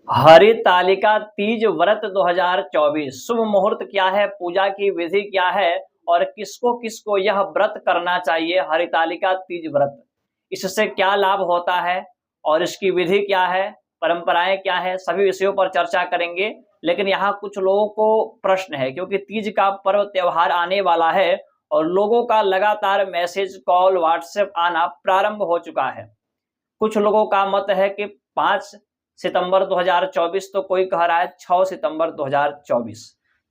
हरितालिका तीज व्रत 2024 शुभ मुहूर्त क्या है, पूजा की विधि क्या है और किसको किसको यह व्रत करना चाहिए। हरितालिका तीज व्रत, इससे क्या लाभ होता है और इसकी विधि क्या है, परंपराएं क्या है, सभी विषयों पर चर्चा करेंगे। लेकिन यहाँ कुछ लोगों को प्रश्न है, क्योंकि तीज का पर्व त्योहार आने वाला है और लोगों का लगातार मैसेज, कॉल, व्हाट्सएप आना प्रारंभ हो चुका है। कुछ लोगों का मत है कि 5 सितंबर 2024, तो कोई कह रहा है 6 सितंबर 2024।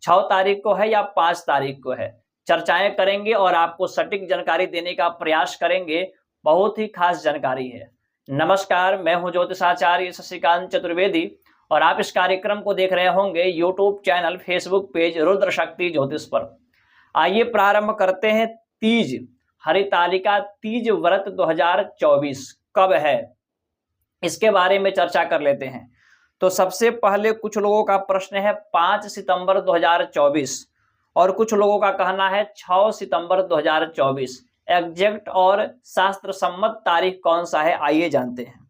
6 तारीख को है या 5 तारीख को है, चर्चाएं करेंगे और आपको सटीक जानकारी देने का प्रयास करेंगे। बहुत ही खास जानकारी है। नमस्कार, मैं हूं ज्योतिषाचार्य शशिकांत चतुर्वेदी और आप इस कार्यक्रम को देख रहे होंगे YouTube channel, Facebook page Rudra शक्ति ज्योतिष पर। आइए प्रारंभ करते हैं। तीज, हरितालिका तीज व्रत 2024 कब है, इसके बारे में चर्चा कर लेते हैं। तो सबसे पहले कुछ लोगों का प्रश्न है 5 सितंबर 2024 और कुछ लोगों का कहना है 6 सितंबर 2024। एग्जैक्ट और शास्त्र सम्मत तारीख कौन सा है, आइए जानते हैं।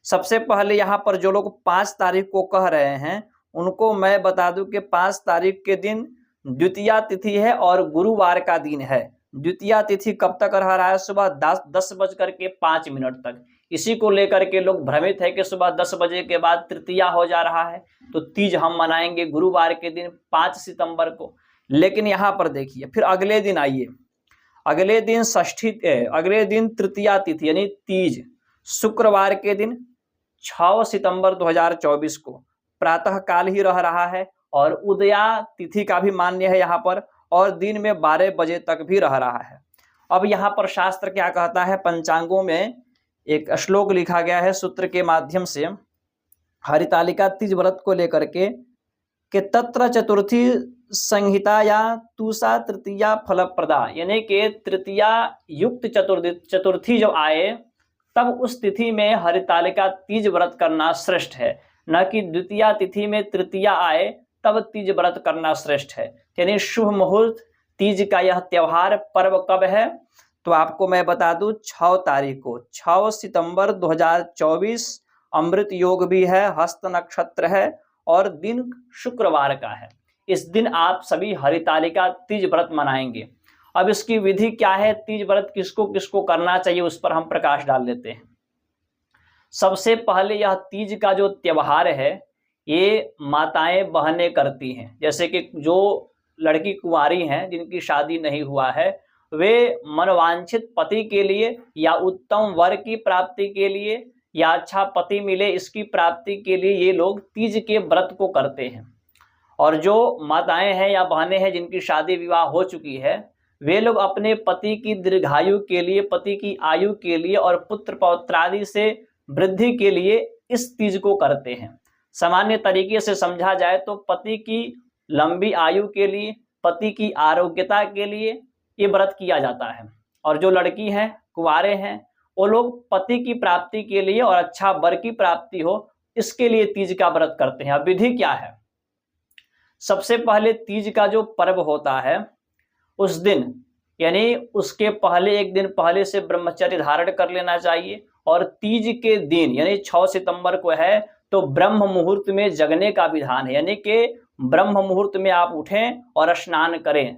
सबसे पहले यहाँ पर जो लोग 5 तारीख को कह रहे हैं उनको मैं बता दूं कि 5 तारीख के दिन द्वितीया तिथि है और गुरुवार का दिन है। द्वितीया तिथि कब तक रह रहा है, सुबह 10:05 तक। इसी को लेकर के लोग भ्रमित है कि सुबह 10 बजे के बाद तृतीया हो जा रहा है, तो तीज हम मनाएंगे गुरुवार के दिन 5 सितंबर को। लेकिन यहाँ पर देखिए, फिर अगले दिन आइए, अगले दिन षष्ठी, अगले दिन तृतीया तिथि यानी तीज शुक्रवार के दिन 6 सितंबर 2024 को प्रातः काल ही रह रहा है और उदया तिथि का भी मान्य है यहाँ पर, और दिन में 12 बजे तक भी रह रहा है। अब यहाँ पर शास्त्र क्या कहता है, पंचांगों में एक श्लोक लिखा गया है सूत्र के माध्यम से हरितालिका तीज व्रत को लेकर के कि तत्र चतुर्थी संहिता या तुषा तृतीया फलप्रदा, यानी कि तृतीया युक्त चतुर्थी जब आए तब उस तिथि में हरितालिका तीज व्रत करना श्रेष्ठ है, न कि द्वितीया तिथि में तृतीया आए तब तीज व्रत करना श्रेष्ठ है। यानी शुभ मुहूर्त तीज का यह त्योहार पर्व कब है, तो आपको मैं बता दूं 6 तारीख को, 6 सितंबर 2024। अमृत योग भी है, हस्त नक्षत्र है और दिन शुक्रवार का है। इस दिन आप सभी हरितालिका तीज व्रत मनाएंगे। अब इसकी विधि क्या है, तीज व्रत किसको किसको करना चाहिए, उस पर हम प्रकाश डाल लेते हैं। सबसे पहले यह तीज का जो त्योहार है ये माताएं बहनें करती हैं। जैसे कि जो लड़की कुंवारी हैं जिनकी शादी नहीं हुआ है, वे मनवांछित पति के लिए या उत्तम वर की प्राप्ति के लिए या अच्छा पति मिले इसकी प्राप्ति के लिए ये लोग तीज के व्रत को करते हैं। और जो माताएं हैं या बहनें हैं जिनकी शादी विवाह हो चुकी है, वे लोग अपने पति की दीर्घायु के लिए, पति की आयु के लिए और पुत्र पौत्रादि से वृद्धि के लिए इस तीज को करते हैं। सामान्य तरीके से समझा जाए तो पति की लंबी आयु के लिए, पति की आरोग्यता के लिए ये व्रत किया जाता है। और जो लड़की हैं, कुंवारे हैं, वो लोग पति की प्राप्ति के लिए और अच्छा वर की प्राप्ति हो इसके लिए तीज का व्रत करते हैं। अब विधि क्या है, सबसे पहले तीज का जो पर्व होता है उस दिन, यानी उसके पहले एक दिन पहले से ब्रह्मचर्य धारण कर लेना चाहिए। और तीज के दिन यानी 6 सितंबर को है तो ब्रह्म मुहूर्त में जगने का विधान है, यानी कि ब्रह्म मुहूर्त में आप उठें और स्नान करें।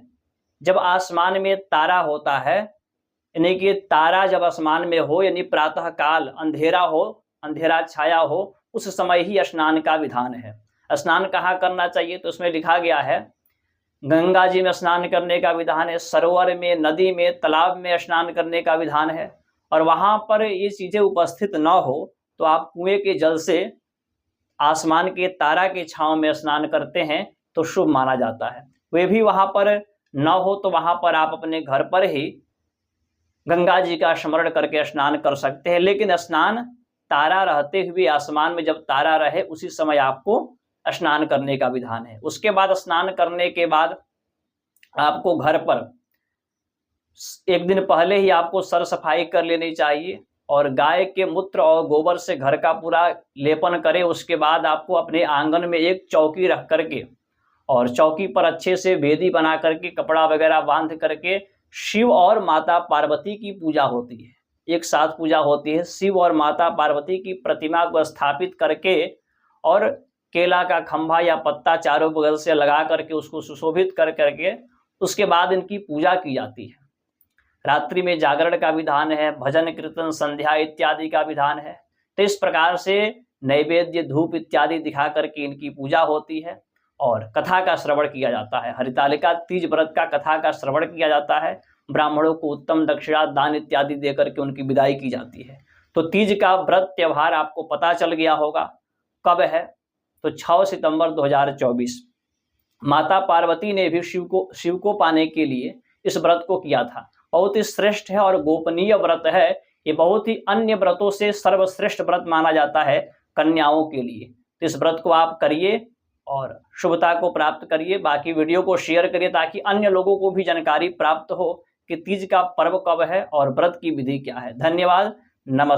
जब आसमान में तारा होता है, यानी कि तारा जब आसमान में हो, यानी प्रातः काल अंधेरा हो, अंधेरा छाया हो, उस समय ही स्नान का विधान है। स्नान कहाँ करना चाहिए, तो उसमें लिखा गया है गंगा जी में स्नान करने का विधान है, सरोवर में, नदी में, तालाब में स्नान करने का विधान है। और वहां पर ये चीजें उपस्थित न हो तो आप कुएं के जल से आसमान के तारा के छांव में स्नान करते हैं तो शुभ माना जाता है। वे भी वहां पर न हो तो वहां पर आप अपने घर पर ही गंगा जी का स्मरण करके स्नान कर सकते हैं। लेकिन स्नान तारा रहते हुए, आसमान में जब तारा रहे उसी समय आपको स्नान करने का विधान है। उसके बाद स्नान करने के बाद आपको घर पर एक दिन पहले ही आपको सर सफाई कर लेनी चाहिए और गाय के मूत्र और गोबर से घर का पूरा लेपन करें। उसके बाद आपको अपने आंगन में एक चौकी रख करके और चौकी पर अच्छे से वेदी बना करके कपड़ा वगैरह बांध करके शिव और माता पार्वती की पूजा होती है। एक साथ पूजा होती है। शिव और माता पार्वती की प्रतिमा को स्थापित करके और केला का खंभा या पत्ता चारों बगल से लगा करके उसको सुशोभित कर करके उसके बाद इनकी पूजा की जाती है। रात्रि में जागरण का विधान है, भजन कीर्तन संध्या इत्यादि का विधान है। तो इस प्रकार से नैवेद्य धूप इत्यादि दिखा करके इनकी पूजा होती है और कथा का श्रवण किया जाता है। हरितालिका तीज व्रत का कथा का श्रवण किया जाता है। ब्राह्मणों को उत्तम दक्षिणा दान इत्यादि दे करके उनकी विदाई की जाती है। तो तीज का व्रत त्यौहार आपको पता चल गया होगा कब है, तो 6 सितंबर 2024। माता पार्वती ने भी शिव को पाने के लिए इस व्रत को किया था। बहुत ही श्रेष्ठ है और गोपनीय व्रत है। ये बहुत ही अन्य व्रतों से सर्वश्रेष्ठ व्रत माना जाता है कन्याओं के लिए। तो इस व्रत को आप करिए और शुभता को प्राप्त करिए। बाकी वीडियो को शेयर करिए ताकि अन्य लोगों को भी जानकारी प्राप्त हो कि तीज का पर्व कब है और व्रत की विधि क्या है। धन्यवाद, नमस्कार।